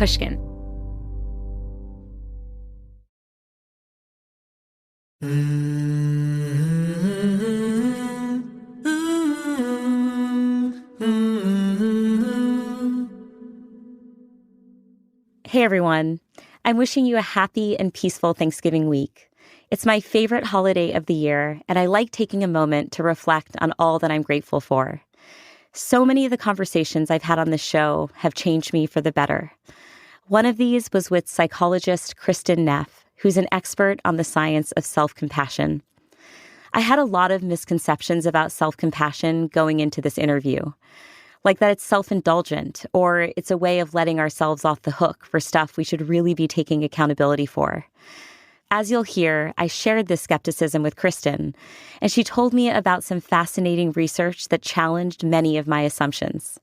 Pushkin. Hey everyone, I'm wishing you a happy and peaceful Thanksgiving week. It's my favorite holiday of the year, and I like taking a moment to reflect on all that I'm grateful for. So many of the conversations I've had on this show have changed me for the better. One of these was with psychologist Kristin Neff, who's an expert on the science of self-compassion. I had a lot of misconceptions about self-compassion going into this interview, like that it's self-indulgent or it's a way of letting ourselves off the hook for stuff we should really be taking accountability for. As you'll hear, I shared this skepticism with Kristin, and she told me about some fascinating research that challenged many of my assumptions.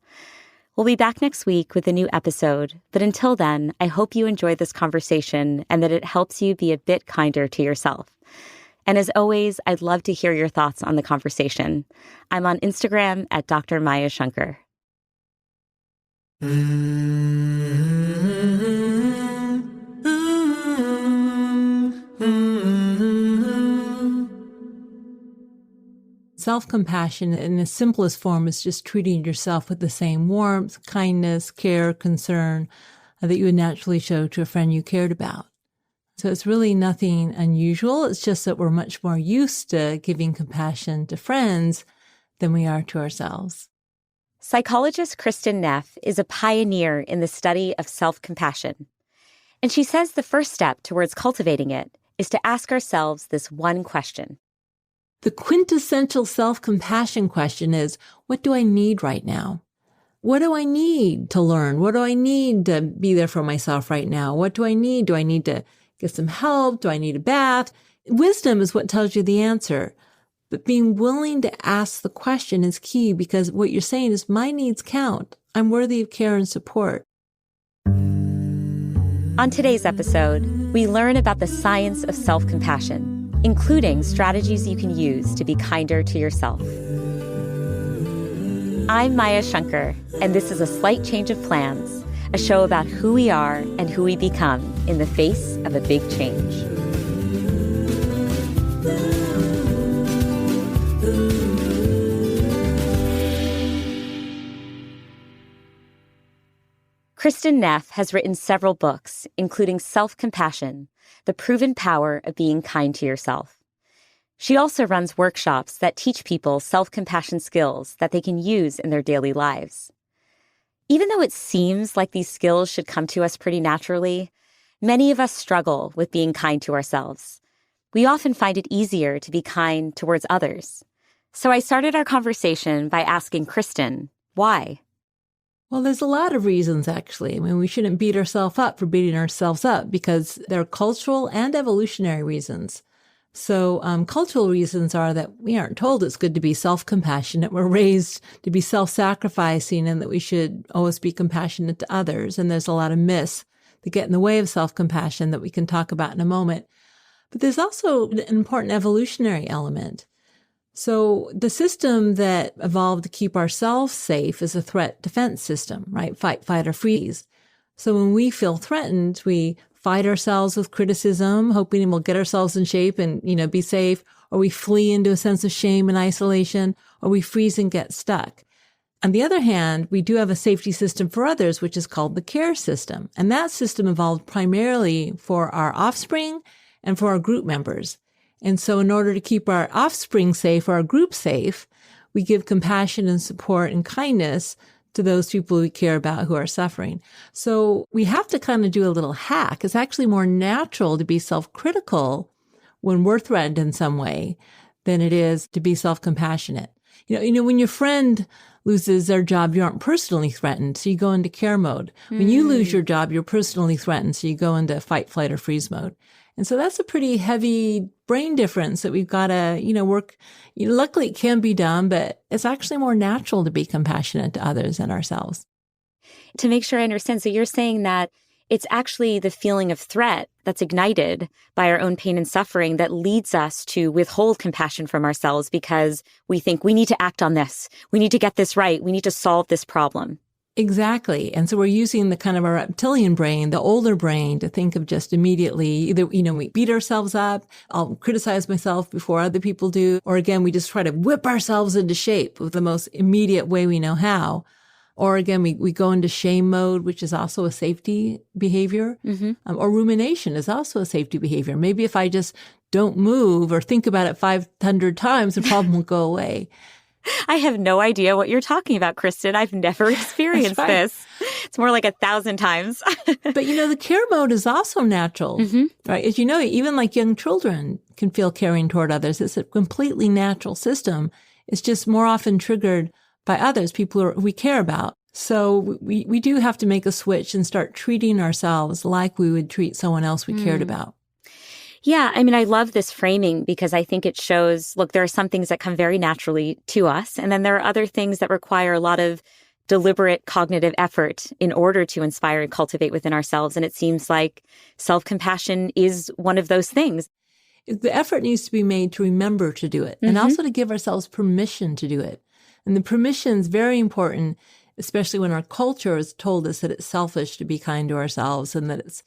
We'll be back next week with a new episode, but until then, I hope you enjoyed this conversation and that it helps you be a bit kinder to yourself. And as always, I'd love to hear your thoughts on the conversation. I'm on Instagram at Dr. Maya Shankar. Self-compassion in the simplest form is just treating yourself with the same warmth, kindness, care, concern that you would naturally show to a friend you cared about. So it's really nothing unusual. It's just that we're much more used to giving compassion to friends than we are to ourselves. Psychologist Kristin Neff is a pioneer in the study of self-compassion. And she says the first step towards cultivating it is to ask ourselves this one question. The quintessential self-compassion question is, what do I need right now? What do I need to learn? What do I need to be there for myself right now? What do I need? Do I need to get some help? Do I need a bath? Wisdom is what tells you the answer. But being willing to ask the question is key, because what you're saying is, my needs count. I'm worthy of care and support. On today's episode, we learn about the science of self-compassion, including strategies you can use to be kinder to yourself. I'm Maya Shankar, and this is A Slight Change of Plans, a show about who we are and who we become in the face of a big change. Kristin Neff has written several books, including Self-Compassion, The Proven Power of Being Kind to Yourself. She also runs workshops that teach people self-compassion skills that they can use in their daily lives. Even though it seems like these skills should come to us pretty naturally, many of us struggle with being kind to ourselves. We often find it easier to be kind towards others. So I started our conversation by asking Kristin, why? Well, there's a lot of reasons, actually. I mean, we shouldn't beat ourselves up for beating ourselves up, because there are cultural and evolutionary reasons. So cultural reasons are that we aren't told it's good to be self-compassionate. We're raised to be self-sacrificing and that we should always be compassionate to others. And there's a lot of myths that get in the way of self-compassion that we can talk about in a moment. But there's also an important evolutionary element. So the system that evolved to keep ourselves safe is a threat defense system, right? Fight, flight, or freeze. So when we feel threatened, we fight ourselves with criticism, hoping we'll get ourselves in shape and, be safe, or we flee into a sense of shame and isolation, or we freeze and get stuck. On the other hand, we do have a safety system for others, which is called the care system. And that system evolved primarily for our offspring and for our group members. And so in order to keep our offspring safe or our group safe, we give compassion and support and kindness to those people we care about who are suffering. So we have to kind of do a little hack. It's actually more natural to be self-critical when we're threatened in some way than it is to be self-compassionate. When your friend loses their job, you aren't personally threatened, so you go into care mode. When you lose your job, you're personally threatened, so you go into fight, flight, or freeze mode. And so that's a pretty heavy brain difference that we've got to, work. Luckily, it can be done, but it's actually more natural to be compassionate to others than ourselves. To make sure I understand, so you're saying that it's actually the feeling of threat that's ignited by our own pain and suffering that leads us to withhold compassion from ourselves because we think we need to act on this. We need to get this right. We need to solve this problem. Exactly. And so we're using the kind of our reptilian brain, the older brain, to think of just immediately either, we beat ourselves up, I'll criticize myself before other people do, or again, we just try to whip ourselves into shape with the most immediate way we know how. Or again, we go into shame mode, which is also a safety behavior. Or rumination is also a safety behavior. Maybe if I just don't move or think about it 500 times, the problem will go away. I have no idea what you're talking about, Kristin. I've never experienced this. It's more like 1,000 times. But the care mode is also natural, right? As you know, even like young children can feel caring toward others. It's a completely natural system. It's just more often triggered by others, people who we care about. So we do have to make a switch and start treating ourselves like we would treat someone else we cared about. Yeah, I mean, I love this framing because I think it shows, look, there are some things that come very naturally to us. And then there are other things that require a lot of deliberate cognitive effort in order to inspire and cultivate within ourselves. And it seems like self-compassion is one of those things. The effort needs to be made to remember to do it and also to give ourselves permission to do it. And the permission is very important, especially when our culture has told us that it's selfish to be kind to ourselves and that it's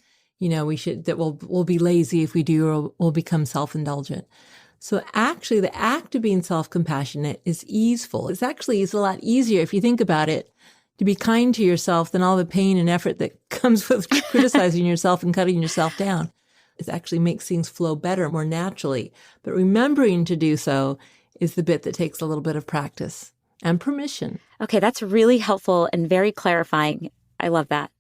we'll be lazy if we do, or we'll become self-indulgent. So actually, the act of being self-compassionate is easeful. It's a lot easier, if you think about it, to be kind to yourself than all the pain and effort that comes with criticizing yourself and cutting yourself down. It actually makes things flow better, more naturally. But remembering to do so is the bit that takes a little bit of practice and permission. Okay, that's really helpful and very clarifying. I love that.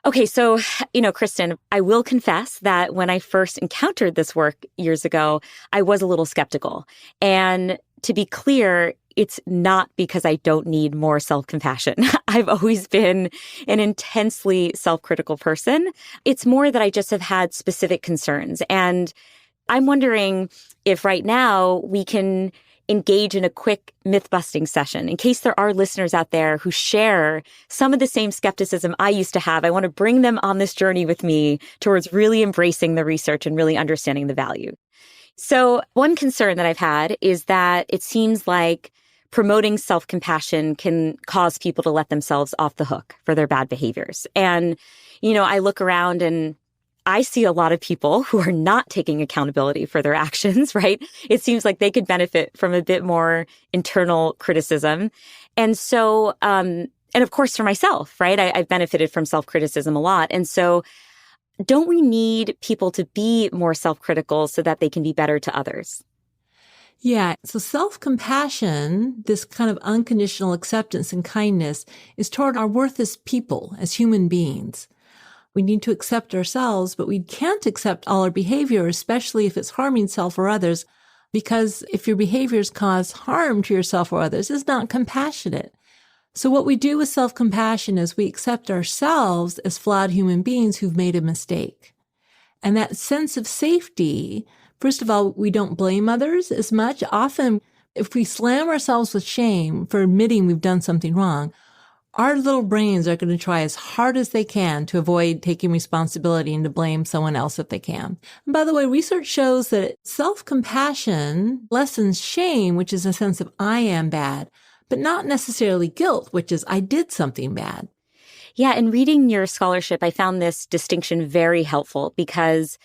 Okay, so, Kristin, I will confess that when I first encountered this work years ago, I was a little skeptical. And to be clear, it's not because I don't need more self-compassion. I've always been an intensely self-critical person. It's more that I just have had specific concerns. And I'm wondering if right now we can engage in a quick myth-busting session. In case there are listeners out there who share some of the same skepticism I used to have, I want to bring them on this journey with me towards really embracing the research and really understanding the value. So one concern that I've had is that it seems like promoting self-compassion can cause people to let themselves off the hook for their bad behaviors. And, I look around and I see a lot of people who are not taking accountability for their actions, right? It seems like they could benefit from a bit more internal criticism. And so, and of course for myself, right? I've benefited from self-criticism a lot. And so don't we need people to be more self-critical so that they can be better to others? Yeah. So self-compassion, this kind of unconditional acceptance and kindness, is toward our worth as people, as human beings. We need to accept ourselves, but we can't accept all our behavior, especially if it's harming self or others, because if your behaviors cause harm to yourself or others, it's not compassionate. So what we do with self-compassion is we accept ourselves as flawed human beings who've made a mistake. And that sense of safety, first of all, we don't blame others as much. Often, if we slam ourselves with shame for admitting we've done something wrong, our little brains are going to try as hard as they can to avoid taking responsibility and to blame someone else if they can. And by the way, research shows that self-compassion lessens shame, which is a sense of I am bad, but not necessarily guilt, which is I did something bad. Yeah, in reading your scholarship, I found this distinction very helpful because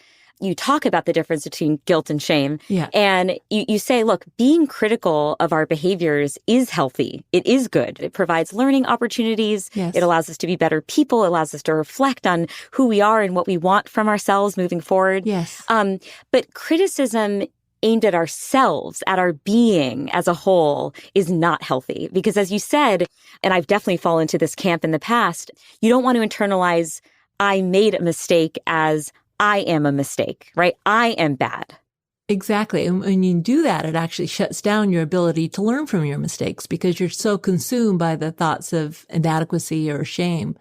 you talk about the difference between guilt and shame. Yeah. And you say, look, being critical of our behaviors is healthy. It is good. It provides learning opportunities. Yes. It allows us to be better people. It allows us to reflect on who we are and what we want from ourselves moving forward. Yes. But criticism aimed at ourselves, at our being as a whole, is not healthy. Because as you said, and I've definitely fallen into this camp in the past, you don't want to internalize, I made a mistake as I am a mistake, right? I am bad. Exactly. And when you do that, it actually shuts down your ability to learn from your mistakes because you're so consumed by the thoughts of inadequacy or shame.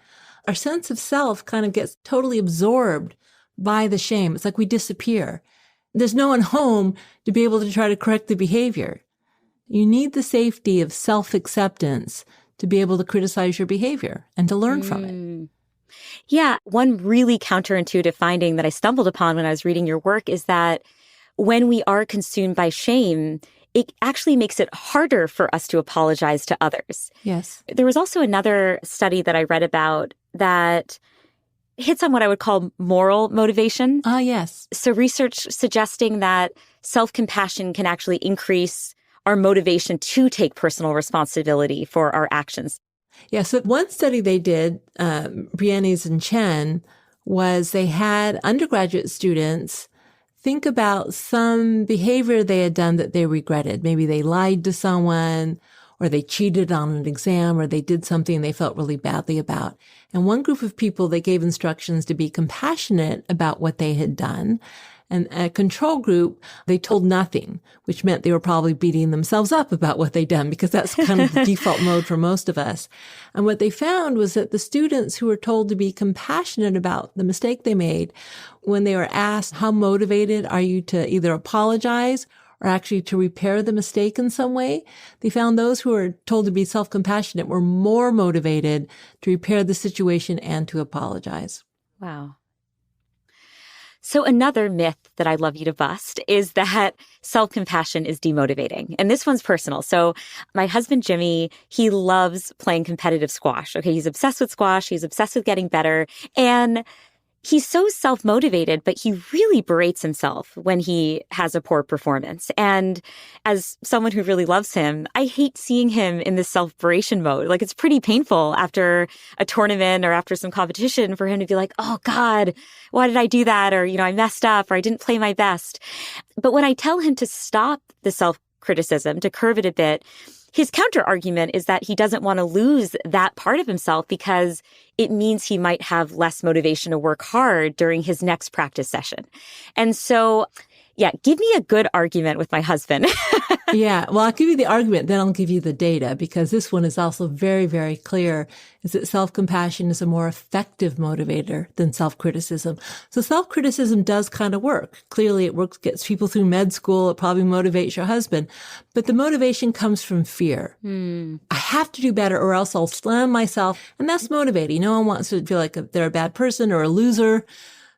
Our sense of self kind of gets totally absorbed by the shame. It's like we disappear. There's no one home to be able to try to correct the behavior. You need the safety of self-acceptance to be able to criticize your behavior and to learn from it. Yeah. One really counterintuitive finding that I stumbled upon when I was reading your work is that when we are consumed by shame, it actually makes it harder for us to apologize to others. Yes. There was also another study that I read about that hits on what I would call moral motivation. Ah, yes. So research suggesting that self-compassion can actually increase our motivation to take personal responsibility for our actions. Yeah, so one study they did, Briannes and Chen, was they had undergraduate students think about some behavior they had done that they regretted. Maybe they lied to someone, or they cheated on an exam, or they did something they felt really badly about. And one group of people, they gave instructions to be compassionate about what they had done. And a control group, they told nothing, which meant they were probably beating themselves up about what they'd done, because that's kind of the default mode for most of us. And what they found was that the students who were told to be compassionate about the mistake they made, when they were asked, how motivated are you to either apologize or actually to repair the mistake in some way, they found those who were told to be self-compassionate were more motivated to repair the situation and to apologize. Wow. So another myth that I'd love you to bust is that self-compassion is demotivating. And this one's personal. So my husband, Jimmy, he loves playing competitive squash. Okay, he's obsessed with squash. He's obsessed with getting better. And he's so self-motivated, but he really berates himself when he has a poor performance. And as someone who really loves him, I hate seeing him in this self-beration mode. Like, it's pretty painful after a tournament or after some competition for him to be like, oh God, why did I do that? Or, I messed up, or I didn't play my best. But when I tell him to stop the self-criticism, to curb it a bit, his counter argument is that he doesn't want to lose that part of himself because it means he might have less motivation to work hard during his next practice session. And so, yeah, give me a good argument with my husband. Yeah, well, I'll give you the argument, then I'll give you the data, because this one is also very, very clear, is that self-compassion is a more effective motivator than self-criticism. So self-criticism does kind of work. Clearly, it works, gets people through med school. It probably motivates your husband. But the motivation comes from fear. I have to do better or else I'll slam myself. And that's motivating. No one wants to feel like they're a bad person or a loser.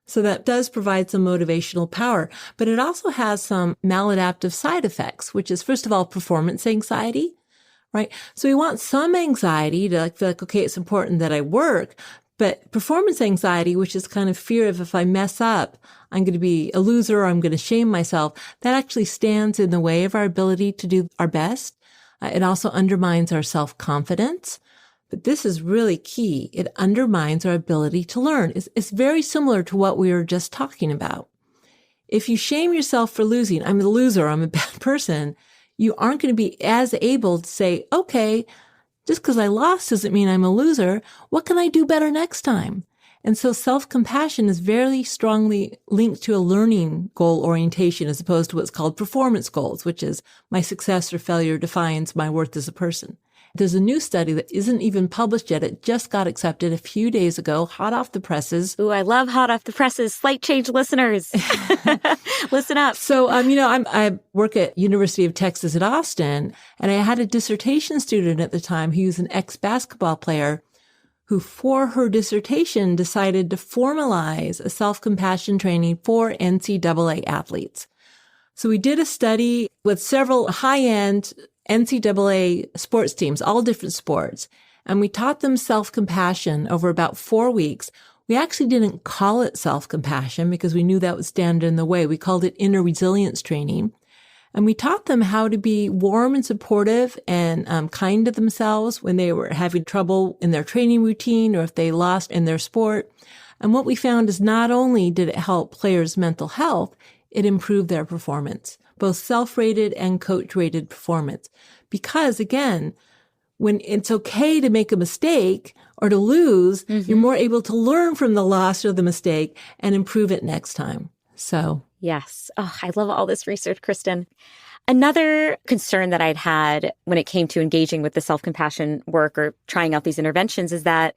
So that does provide some motivational power, but it also has some maladaptive side effects, which is, first of all, performance anxiety, right? So we want some anxiety to feel like, okay, it's important that I work, but performance anxiety, which is kind of fear of if I mess up, I'm going to be a loser or I'm going to shame myself, that actually stands in the way of our ability to do our best. It also undermines our self-confidence. But this is really key. It undermines our ability to learn. It's very similar to what we were just talking about. If you shame yourself for losing, I'm a loser, I'm a bad person, you aren't going to be as able to say, okay, just because I lost doesn't mean I'm a loser. What can I do better next time? And so self-compassion is very strongly linked to a learning goal orientation as opposed to what's called performance goals, which is my success or failure defines my worth as a person. There's a new study that isn't even published yet. It just got accepted a few days ago, hot off the presses. Ooh, I love hot off the presses. Slight change listeners. Listen up. So, I work at University of Texas at Austin, and I had a dissertation student at the time who was an ex-basketball player who, for her dissertation, decided to formalize a self-compassion training for NCAA athletes. So we did a study with several high-end NCAA sports teams, all different sports, and we taught them self-compassion over about 4 weeks. We actually didn't call it self-compassion because we knew that would stand in the way. We called it inner resilience training. And we taught them how to be warm and supportive and kind to themselves when they were having trouble in their training routine or if they lost in their sport. And what we found is not only did it help players' mental health, it improved their performance, both self-rated and coach-rated performance. Because again, when it's okay to make a mistake or to lose, you're more able to learn from the loss or the mistake and improve it next time. So yes. Oh, I love all this research, Kristin. Another concern that I'd had when it came to engaging with the self-compassion work or trying out these interventions is that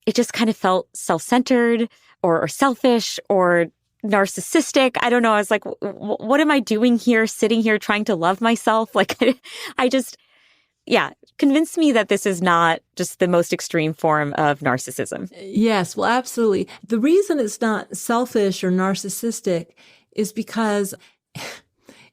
it just kind of felt self-centered or selfish or narcissistic. I don't know. I was like, what am I doing here, sitting here trying to love myself? Like, convince me that this is not just the most extreme form of narcissism. Yes, well, absolutely. The reason it's not selfish or narcissistic is because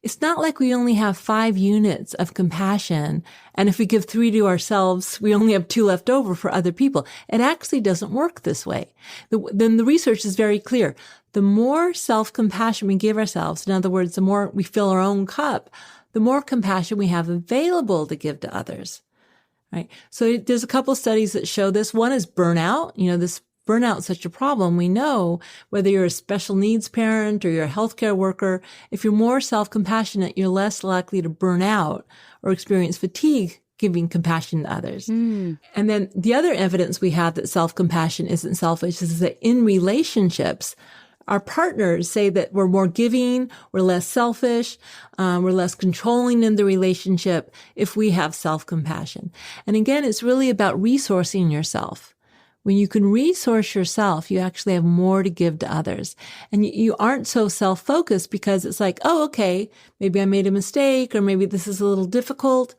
it's not like we only have 5 units of compassion. And if we give 3 to ourselves, we only have 2 left over for other people. It actually doesn't work this way. Then the research is very clear. The more self-compassion we give ourselves, in other words, the more we fill our own cup, the more compassion we have available to give to others. Right. So there's a couple of studies that show this. One is burnout. This burnout is such a problem. We know whether you're a special needs parent or you're a healthcare worker, if you're more self-compassionate, you're less likely to burn out or experience fatigue giving compassion to others. And then the other evidence we have that self-compassion isn't selfish is that in relationships, our partners say that we're more giving, we're less selfish, we're less controlling in the relationship if we have self-compassion. And again, it's really about resourcing yourself. When you can resource yourself, you actually have more to give to others. And you aren't so self-focused because it's like, oh, okay, maybe I made a mistake or maybe this is a little difficult.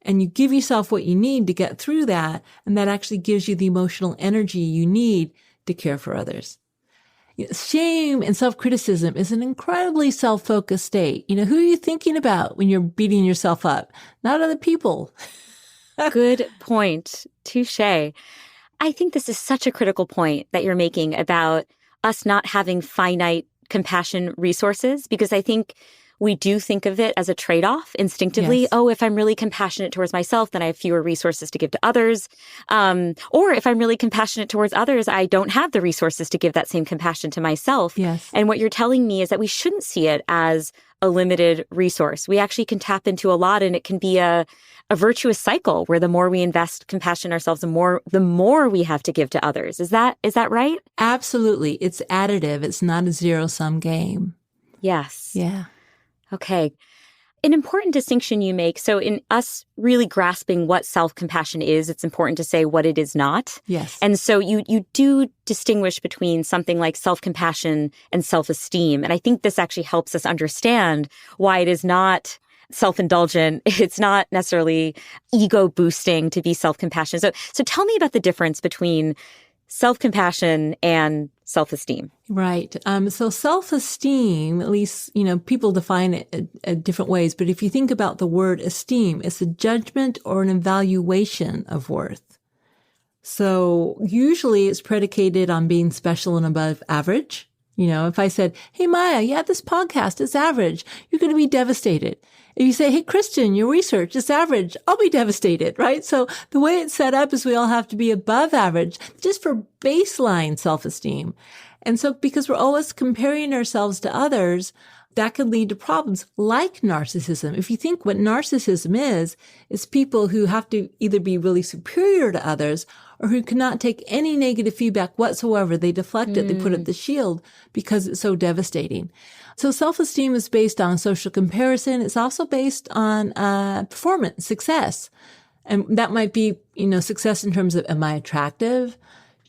And you give yourself what you need to get through that. And that actually gives you the emotional energy you need to care for others. Shame and self-criticism is an incredibly self-focused state. Who are you thinking about when you're beating yourself up? Not other people. Good point. Touché. I think this is such a critical point that you're making about us not having finite compassion resources, because I think we do think of it as a trade-off instinctively. Yes. Oh, if I'm really compassionate towards myself, then I have fewer resources to give to others. Or if I'm really compassionate towards others, I don't have the resources to give that same compassion to myself. Yes. And what you're telling me is that we shouldn't see it as a limited resource. We actually can tap into a lot, and it can be a virtuous cycle where the more we invest compassion in ourselves, the more we have to give to others. Is that right? Absolutely. It's additive. It's not a zero-sum game. Yes. Yeah. Okay. An important distinction you make. So in us really grasping what self-compassion is, it's important to say what it is not. Yes. And so you do distinguish between something like self-compassion and self-esteem. And I think this actually helps us understand why it is not self-indulgent. It's not necessarily ego boosting to be self-compassionate. So tell me about the difference between self-compassion and self-esteem. Right. So self-esteem, at least, people define it different ways. But if you think about the word esteem, it's a judgment or an evaluation of worth. So usually it's predicated on being special and above average. If I said, hey, Maya, yeah, this podcast is average, you're going to be devastated. If you say, hey, Kristin, your research is average, I'll be devastated, right? So the way it's set up is we all have to be above average just for baseline self-esteem. And so because we're always comparing ourselves to others, that can lead to problems like narcissism. If you think what narcissism is people who have to either be really superior to others or who cannot take any negative feedback whatsoever. They deflect it, they put up the shield because it's so devastating. So self-esteem is based on social comparison. It's also based on performance, success. And that might be, success in terms of, am I attractive?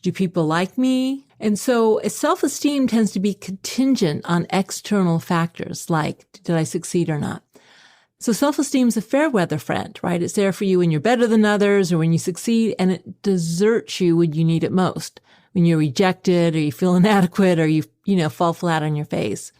Do people like me? And so self-esteem tends to be contingent on external factors like, did I succeed or not? So self-esteem is a fair weather friend, right? It's there for you when you're better than others or when you succeed, and it deserts you when you need it most, when you're rejected or you feel inadequate or you fall flat on your face.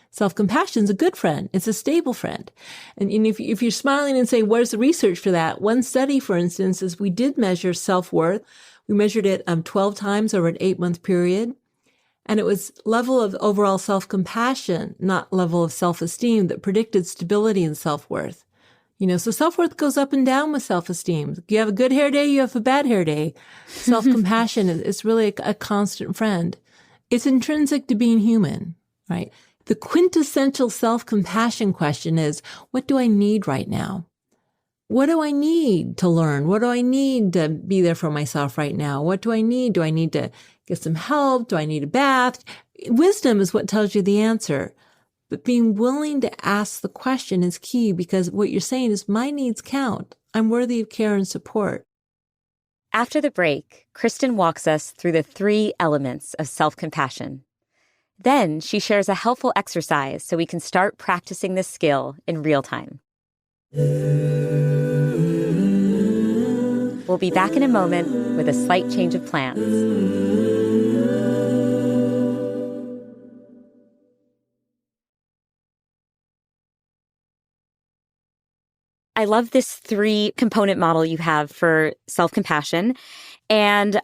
Self-compassion is a good friend. It's a stable friend. And if you're smiling and saying, where's the research for that? One study, for instance, is we did measure self-worth. We measured it 12 times over an 8-month period. And it was level of overall self-compassion, not level of self-esteem, that predicted stability in self-worth. So self-worth goes up and down with self-esteem. You have a good hair day, you have a bad hair day. Self-compassion is really a constant friend. It's intrinsic to being human, right? The quintessential self-compassion question is, what do I need right now? What do I need to learn? What do I need to be there for myself right now? What do I need? Do I need to get some help? Do I need a bath? Wisdom is what tells you the answer. But being willing to ask the question is key, because what you're saying is, my needs count. I'm worthy of care and support. After the break, Kristin walks us through the 3 elements of self-compassion. Then she shares a helpful exercise so we can start practicing this skill in real time. We'll be back in a moment with a slight change of plans. love this 3-component model you have for self-compassion. And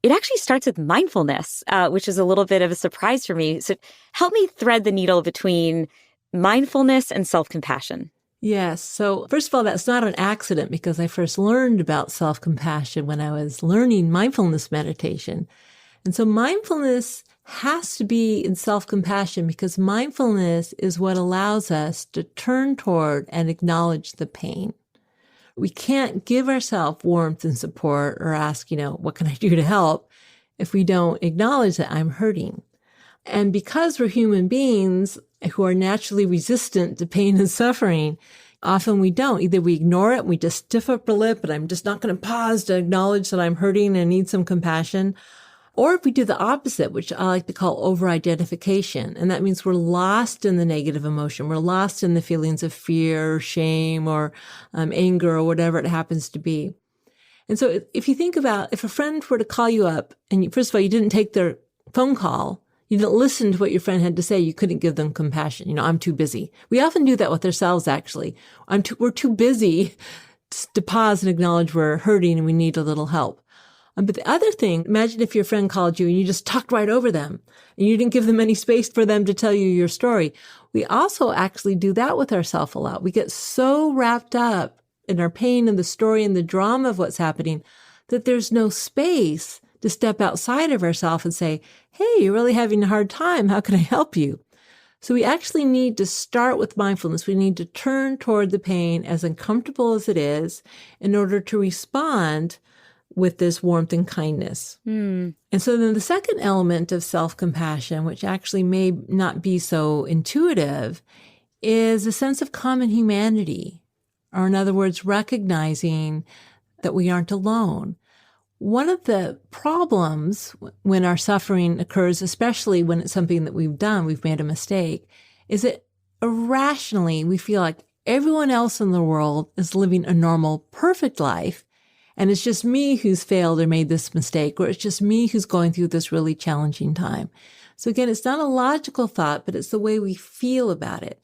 it actually starts with mindfulness, which is a little bit of a surprise for me. So help me thread the needle between mindfulness and self-compassion. Yes. So first of all, that's not an accident because I first learned about self-compassion when I was learning mindfulness meditation. And so mindfulness has to be in self-compassion because mindfulness is what allows us to turn toward and acknowledge the pain. We can't give ourselves warmth and support or ask, what can I do to help if we don't acknowledge that I'm hurting. And because we're human beings who are naturally resistant to pain and suffering, often we don't. Either we ignore it, we just stiff up our lip, and I'm just not going to pause to acknowledge that I'm hurting and need some compassion. Or if we do the opposite, which I like to call over-identification, and that means we're lost in the negative emotion. We're lost in the feelings of fear, or shame, or anger, or whatever it happens to be. And so if you think about if a friend were to call you up, and first of all, you didn't take their phone call, you didn't listen to what your friend had to say, you couldn't give them compassion. I'm too busy. We often do that with ourselves, actually. We're too busy to pause and acknowledge we're hurting and we need a little help. But the other thing, imagine if your friend called you and you just talked right over them and you didn't give them any space for them to tell you your story. We also actually do that with ourselves a lot. We get so wrapped up in our pain and the story and the drama of what's happening that there's no space to step outside of ourselves and say, hey, you're really having a hard time. How can I help you? So we actually need to start with mindfulness. We need to turn toward the pain, as uncomfortable as it is, in order to respond with this warmth and kindness. And so then the second element of self-compassion, which actually may not be so intuitive, is a sense of common humanity, or in other words, recognizing that we aren't alone. One of the problems when our suffering occurs, especially when it's something that we've done, we've made a mistake, is that irrationally we feel like everyone else in the world is living a normal, perfect life, and it's just me who's failed or made this mistake, or it's just me who's going through this really challenging time. So again, it's not a logical thought, but it's the way we feel about it.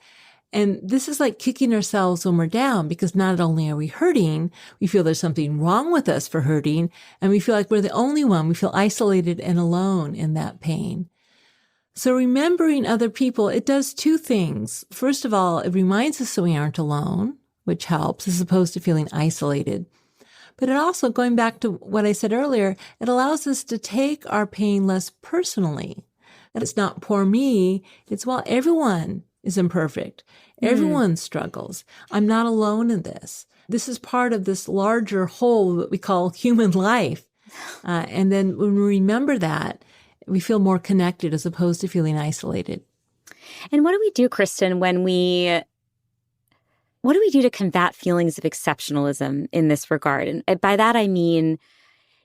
And this is like kicking ourselves when we're down, because not only are we hurting, we feel there's something wrong with us for hurting, and we feel like we're the only one. We feel isolated and alone in that pain. So remembering other people, it does 2 things. First of all, it reminds us that we aren't alone, which helps, as opposed to feeling isolated. But it also, going back to what I said earlier, it allows us to take our pain less personally. And it's not poor me. It's, well, everyone is imperfect. Everyone struggles. I'm not alone in this. This is part of this larger whole that we call human life. And then when we remember that, we feel more connected as opposed to feeling isolated. And what do we do, Kristin, what do we do to combat feelings of exceptionalism in this regard? And by that, I mean,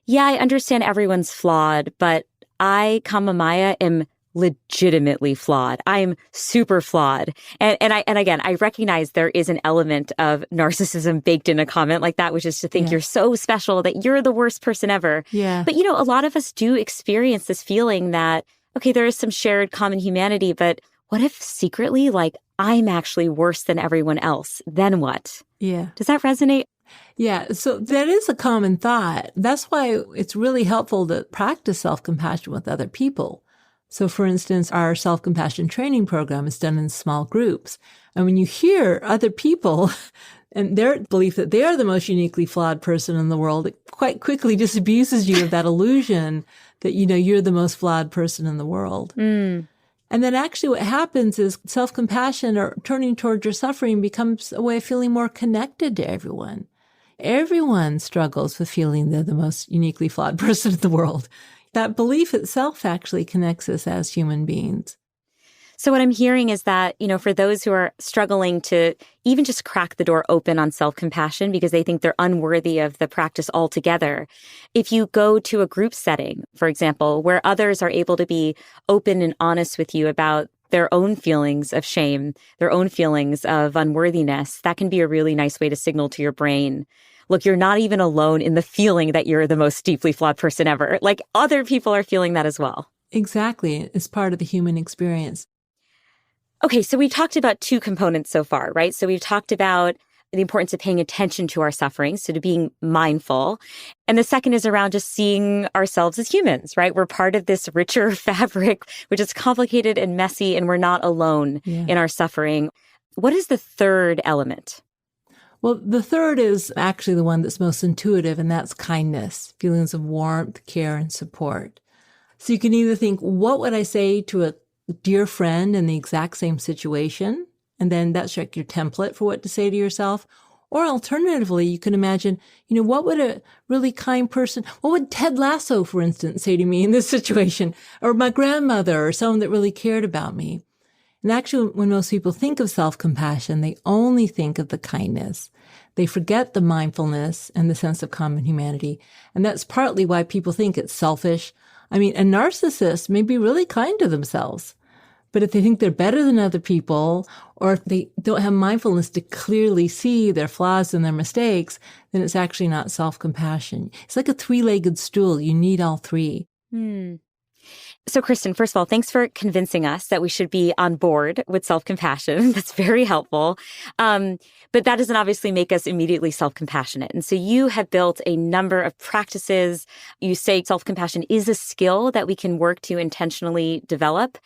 yeah, I understand everyone's flawed, but I, Kamamaya, am legitimately flawed. I am super flawed. And again, I recognize there is an element of narcissism baked in a comment like that, which is to think you're so special, that you're the worst person ever. Yeah. But, a lot of us do experience this feeling that, okay, there is some shared common humanity, but what if secretly, I'm actually worse than everyone else? Then what? Yeah. Does that resonate? Yeah. So that is a common thought. That's why it's really helpful to practice self-compassion with other people. So for instance, our self-compassion training program is done in small groups. And when you hear other people and their belief that they are the most uniquely flawed person in the world, it quite quickly disabuses you of that illusion that, you're the most flawed person in the world. And then actually what happens is self-compassion, or turning towards your suffering, becomes a way of feeling more connected to everyone. Everyone struggles with feeling they're the most uniquely flawed person in the world. That belief itself actually connects us as human beings. So what I'm hearing is that, for those who are struggling to even just crack the door open on self-compassion because they think they're unworthy of the practice altogether, if you go to a group setting, for example, where others are able to be open and honest with you about their own feelings of shame, their own feelings of unworthiness, that can be a really nice way to signal to your brain, look, you're not even alone in the feeling that you're the most deeply flawed person ever. Other people are feeling that as well. Exactly. It's part of the human experience. Okay, so we've talked about 2 components so far, right? So we've talked about the importance of paying attention to our suffering, so to being mindful. And the second is around just seeing ourselves as humans, right? We're part of this richer fabric, which is complicated and messy, and we're not alone in our suffering. What is the third element? Well, the third is actually the one that's most intuitive, and that's kindness, feelings of warmth, care, and support. So you can either think, what would I say to a dear friend in the exact same situation? And then that's like your template for what to say to yourself. Or alternatively, you can imagine, what would a really kind person, what would Ted Lasso, for instance, say to me in this situation? Or my grandmother, or someone that really cared about me. And actually, when most people think of self-compassion, they only think of the kindness. They forget the mindfulness and the sense of common humanity. And that's partly why people think it's selfish. I mean, a narcissist may be really kind to themselves. But if they think they're better than other people, or if they don't have mindfulness to clearly see their flaws and their mistakes, then it's actually not self-compassion. It's like a three-legged stool. You need all three. So, Kristin, first of all, thanks for convincing us that we should be on board with self-compassion. That's very helpful. But that doesn't obviously make us immediately self-compassionate. And so you have built a number of practices. You say self-compassion is a skill that we can work to intentionally develop.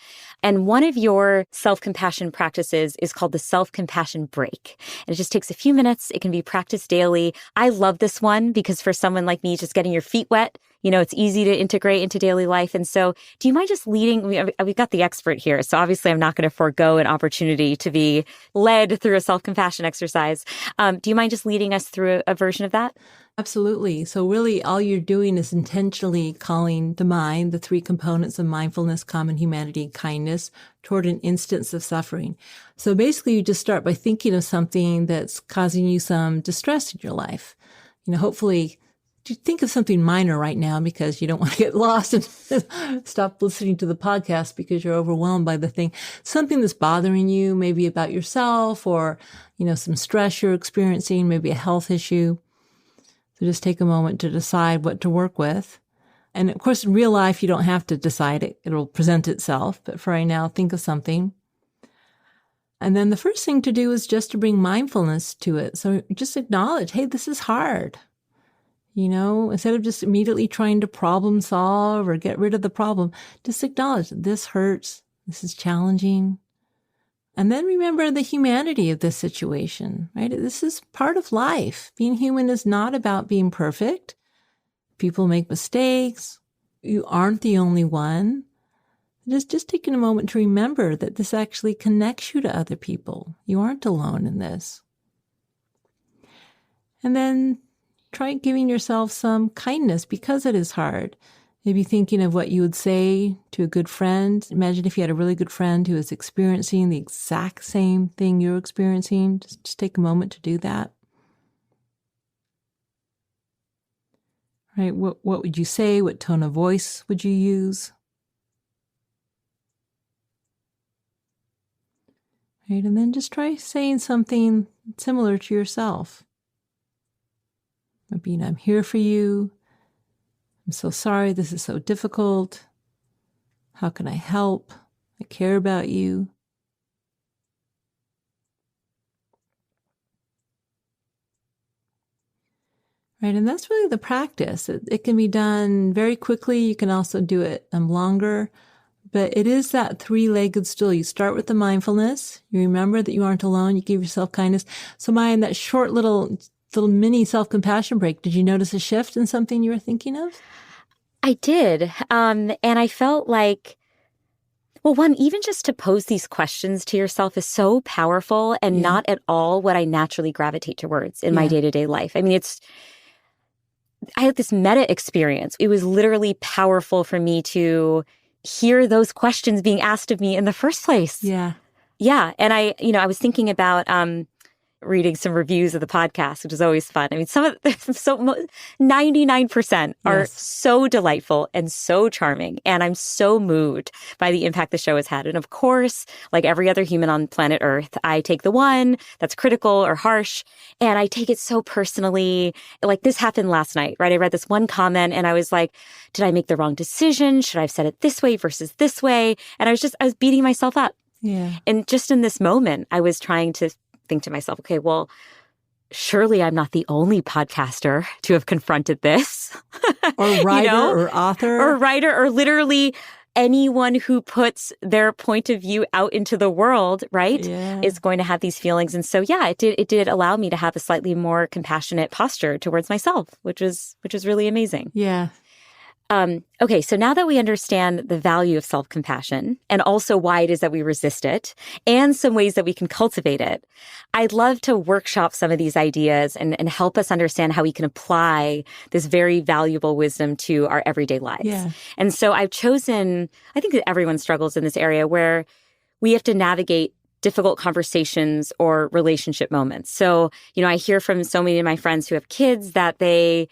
And one of your self-compassion practices is called the self-compassion break. And it just takes a few minutes. It can be practiced daily. I love this one because for someone like me, just getting your feet wet, it's easy to integrate into daily life. And so do you mind just leading? We've got the expert here. So obviously I'm not going to forego an opportunity to be led through a self-compassion exercise. Do you mind just leading us through a version of that? Absolutely. So really all you're doing is intentionally calling to mind the three components of mindfulness, common humanity, and kindness toward an instance of suffering. So basically you just start by thinking of something that's causing you some distress in your life. Hopefully you think of something minor right now because you don't want to get lost and stop listening to the podcast because you're overwhelmed by the thing. Something that's bothering you, maybe about yourself or, some stress you're experiencing, maybe a health issue. So just take a moment to decide what to work with. And of course, in real life, you don't have to decide it. It'll present itself. But for right now, think of something. And then the first thing to do is just to bring mindfulness to it. So just acknowledge, hey, this is hard. Instead of just immediately trying to problem solve or get rid of the problem, just acknowledge this hurts. This is challenging. And then remember the humanity of this situation, right? This is part of life. Being human is not about being perfect. People make mistakes. You aren't the only one. Just taking a moment to remember that this actually connects you to other people. You aren't alone in this. And then try giving yourself some kindness because it is hard. Maybe thinking of what you would say to a good friend. Imagine if you had a really good friend who is experiencing the exact same thing you're experiencing. Just take a moment to do that. Right? What would you say? What tone of voice would you use? Right? And then just try saying something similar to yourself. Maybe, I'm here for you. I'm so sorry. This is so difficult. How can I help? I care about you. Right. And that's really the practice. It can be done very quickly. You can also do it longer. But it is that three-legged stool. You start with the mindfulness. You remember that you aren't alone. You give yourself kindness. So Maya, in that short little mini self-compassion break, did you notice a shift in something you were thinking of? I did. And I felt like, well, one, even just to pose these questions to yourself is so powerful and not at all what I naturally gravitate towards in my day-to-day life. I mean, I had this meta experience. It was literally powerful for me to hear those questions being asked of me in the first place. Yeah. Yeah. And I was thinking about, reading some reviews of the podcast, which is always fun. I mean, 99% are so delightful and so charming. And I'm so moved by the impact the show has had. And of course, like every other human on planet Earth, I take the one that's critical or harsh, and I take it so personally. Like this happened last night, right? I read this one comment and I was like, did I make the wrong decision? Should I have said it this way versus this way? And I was beating myself up. Yeah. And just in this moment, I was trying to think to myself, okay, well, surely I'm not the only podcaster to have confronted this. Or writer or author. Or writer or literally anyone who puts their point of view out into the world, right, is going to have these feelings. And so, yeah, it did allow me to have a slightly more compassionate posture towards myself, which is really amazing. Yeah. Okay, so now that we understand the value of self-compassion and also why it is that we resist it and some ways that we can cultivate it, I'd love to workshop some of these ideas and help us understand how we can apply this very valuable wisdom to our everyday lives. Yeah. And so I've chosen, I think that everyone struggles in this area where we have to navigate difficult conversations or relationship moments. So, I hear from so many of my friends who have kids that they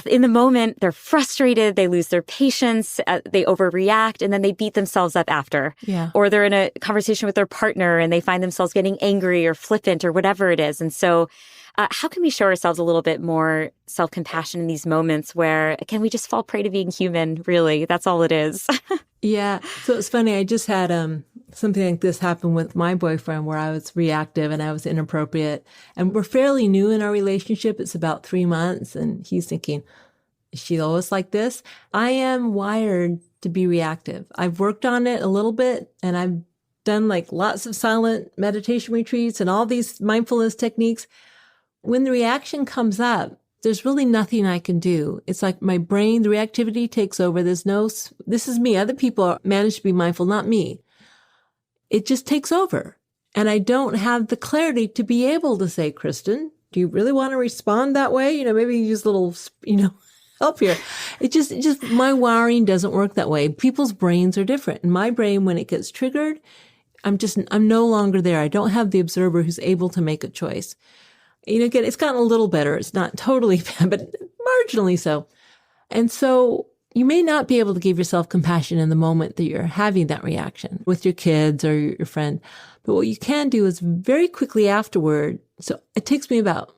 in the moment, they're frustrated, they lose their patience, they overreact, and then they beat themselves up after. Yeah. Or they're in a conversation with their partner and they find themselves getting angry or flippant or whatever it is. And so how can we show ourselves a little bit more self-compassion in these moments where, again, we just fall prey to being human, really? That's all it is. Yeah. So it's funny. I just had something like this happen with my boyfriend where I was reactive and I was inappropriate. And we're fairly new in our relationship. It's about 3 months. And he's thinking, is she always like this? I am wired to be reactive. I've worked on it a little bit and I've done like lots of silent meditation retreats and all these mindfulness techniques. When the reaction comes up, there's really nothing I can do. It's like my brain, the reactivity takes over. This is me. Other people manage to be mindful, not me. It just takes over. And I don't have the clarity to be able to say, Kristin, do you really want to respond that way? Maybe use a little, help here. It just, my wiring doesn't work that way. People's brains are different. And my brain, when it gets triggered, I'm no longer there. I don't have the observer who's able to make a choice. Again, it's gotten a little better. It's not totally bad, but marginally so. And so you may not be able to give yourself compassion in the moment that you're having that reaction with your kids or your friend. But what you can do is very quickly afterward. So it takes me about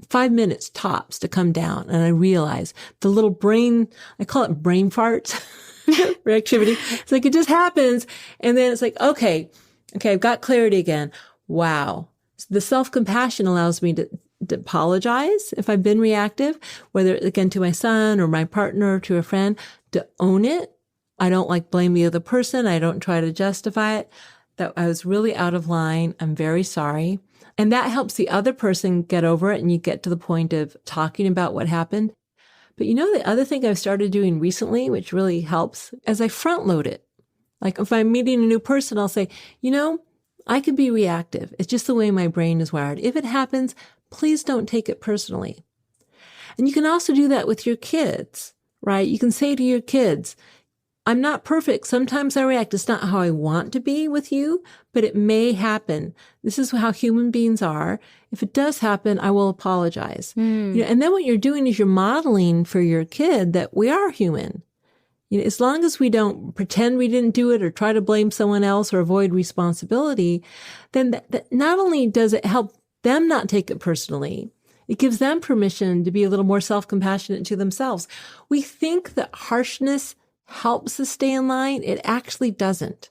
5 minutes tops to come down. And I realize the little brain, I call it brain farts, reactivity. It's like it just happens. And then it's like, okay, I've got clarity again. Wow. The self-compassion allows me to apologize if I've been reactive, whether again to my son or my partner or to a friend, to own it. I don't blame the other person. I don't try to justify it. That I was really out of line. I'm very sorry. And that helps the other person get over it and you get to the point of talking about what happened. But the other thing I've started doing recently, which really helps, is I front load it. Like if I'm meeting a new person, I'll say, I could be reactive. It's just the way my brain is wired. If it happens, please don't take it personally. And you can also do that with your kids, right? You can say to your kids, I'm not perfect. Sometimes I react. It's not how I want to be with you, but it may happen. This is how human beings are. If it does happen, I will apologize. And then what you're doing is you're modeling for your kid that we are human. As long as we don't pretend we didn't do it or try to blame someone else or avoid responsibility, then that not only does it help them not take it personally, it gives them permission to be a little more self-compassionate to themselves. We think that harshness helps us stay in line. It actually doesn't.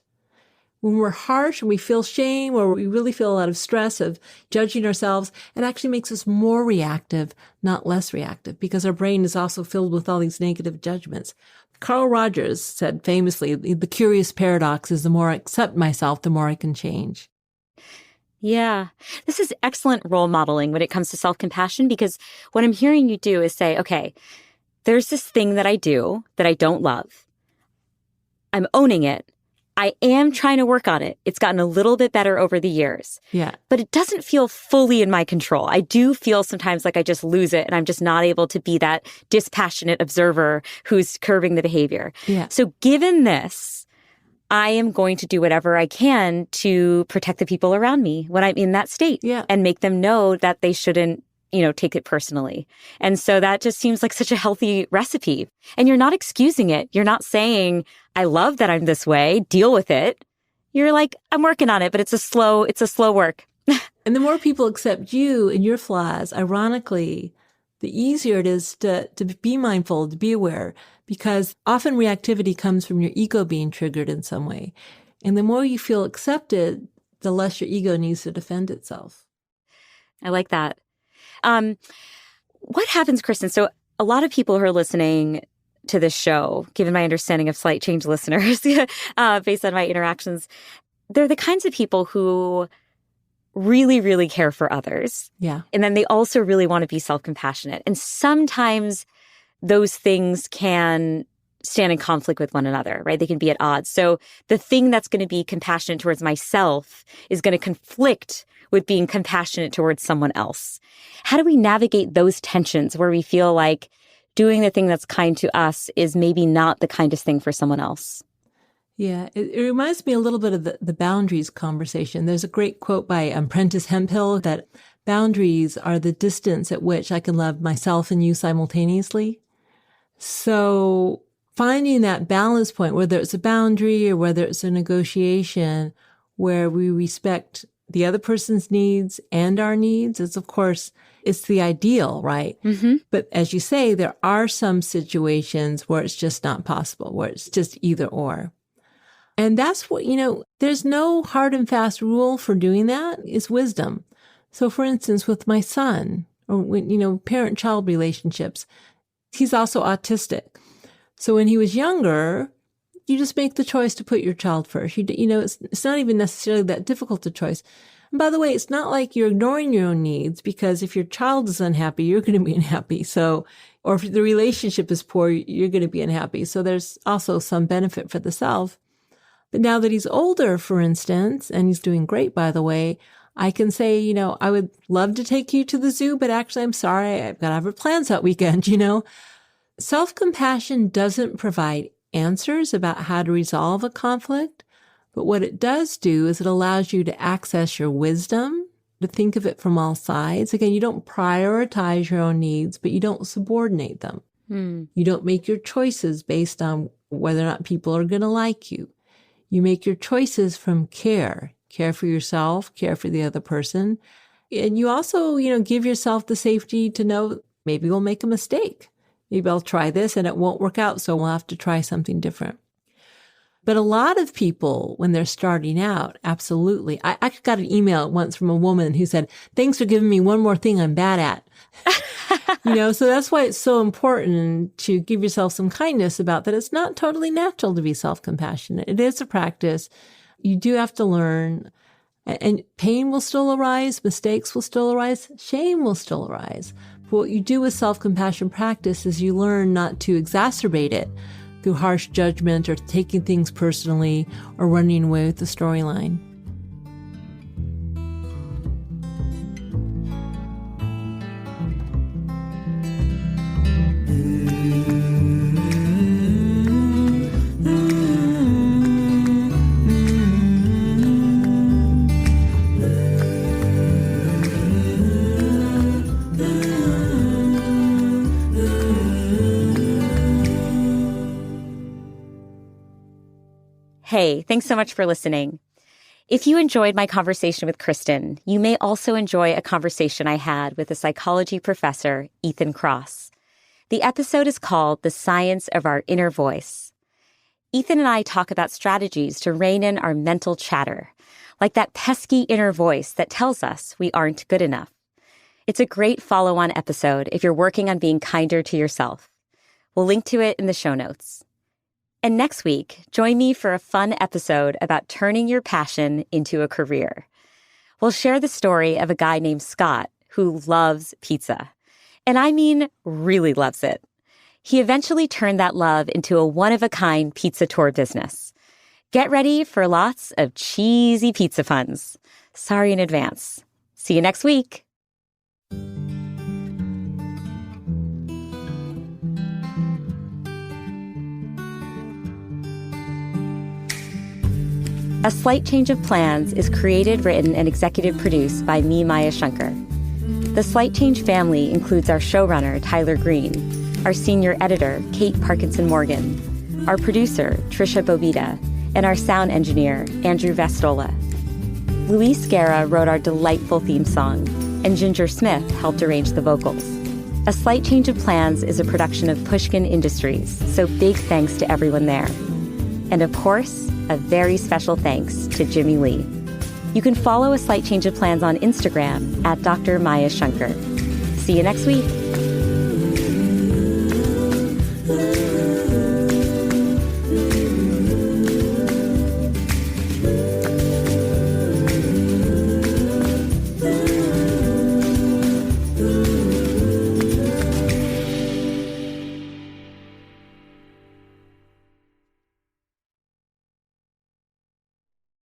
When we're harsh and we feel shame or we really feel a lot of stress of judging ourselves, it actually makes us more reactive, not less reactive, because our brain is also filled with all these negative judgments. Carl Rogers said famously, the curious paradox is the more I accept myself, the more I can change. Yeah, this is excellent role modeling when it comes to self-compassion, because what I'm hearing you do is say, okay, there's this thing that I do that I don't love. I'm owning it. I am trying to work on it. It's gotten a little bit better over the years. Yeah. But it doesn't feel fully in my control. I do feel sometimes like I just lose it and I'm just not able to be that dispassionate observer who's curbing the behavior. Yeah. So given this, I am going to do whatever I can to protect the people around me when I'm in that state. Yeah. And make them know that they shouldn't, take it personally. And so that just seems like such a healthy recipe. And you're not excusing it. You're not saying, I love that I'm this way, deal with it. You're like, I'm working on it, but it's a slow work. And the more people accept you and your flaws, ironically, the easier it is to be mindful, to be aware, because often reactivity comes from your ego being triggered in some way. And the more you feel accepted, the less your ego needs to defend itself. I like that. What happens, Kristin? So a lot of people who are listening to this show, given my understanding of Slight Change listeners, based on my interactions, they're the kinds of people who really, really care for others. Yeah. And then they also really want to be self-compassionate. And sometimes those things can stand in conflict with one another, right? They can be at odds. So the thing that's going to be compassionate towards myself is going to conflict with being compassionate towards someone else. How do we navigate those tensions where we feel like doing the thing that's kind to us is maybe not the kindest thing for someone else? Yeah, it reminds me a little bit of the boundaries conversation. There's a great quote by Prentice Hemphill that boundaries are the distance at which I can love myself and you simultaneously. So finding that balance point, whether it's a boundary or whether it's a negotiation where we respect the other person's needs and our needs, is of course, it's the ideal, right? Mm-hmm. But as you say, there are some situations where it's just not possible, where it's just either or. And that's what, there's no hard and fast rule for doing that. It's wisdom. So for instance, with my son, or when, parent-child relationships, he's also autistic. So when he was younger, you just make the choice to put your child first. It's not even necessarily that difficult a choice. And by the way, it's not like you're ignoring your own needs, because if your child is unhappy, you're going to be unhappy. Or if the relationship is poor, you're going to be unhappy. So there's also some benefit for the self. But now that he's older, for instance, and he's doing great, by the way, I can say, I would love to take you to the zoo, but actually, I'm sorry, I've got other plans that weekend, Self-compassion doesn't provide answers about how to resolve a conflict, but what it does do is it allows you to access your wisdom, to think of it from all sides. Again, you don't prioritize your own needs, but you don't subordinate them. You don't make your choices based on whether or not people are going to like you. You make your choices from care for yourself, care for the other person. And you also, give yourself the safety to know maybe we'll make a mistake. Maybe I'll try this and it won't work out, so we'll have to try something different. But a lot of people, when they're starting out, absolutely. I got an email once from a woman who said, "Thanks for giving me one more thing I'm bad at." So that's why it's so important to give yourself some kindness about that. It's not totally natural to be self-compassionate. It is a practice. You do have to learn, and pain will still arise, mistakes will still arise, shame will still arise. But what you do with self-compassion practice is you learn not to exacerbate it through harsh judgment or taking things personally or running away with the storyline. Hey, thanks so much for listening. If you enjoyed my conversation with Kristin, you may also enjoy a conversation I had with a psychology professor, Ethan Kross. The episode is called The Science of Our Inner Voice. Ethan and I talk about strategies to rein in our mental chatter, like that pesky inner voice that tells us we aren't good enough. It's a great follow-on episode if you're working on being kinder to yourself. We'll link to it in the show notes. And next week, join me for a fun episode about turning your passion into a career. We'll share the story of a guy named Scott who loves pizza. And I mean, really loves it. He eventually turned that love into a one-of-a-kind pizza tour business. Get ready for lots of cheesy pizza puns. Sorry in advance. See you next week. A Slight Change of Plans is created, written, and executive produced by me, Maya Shankar. The Slight Change family includes our showrunner, Tyler Green, our senior editor, Kate Parkinson Morgan, our producer, Trisha Bobita, and our sound engineer, Andrew Vastola. Luis Guerra wrote our delightful theme song, and Ginger Smith helped arrange the vocals. A Slight Change of Plans is a production of Pushkin Industries, so big thanks to everyone there. And of course, a very special thanks to Jimmy Lee. You can follow A Slight Change of Plans on Instagram at Dr. Maya Shankar. See you next week.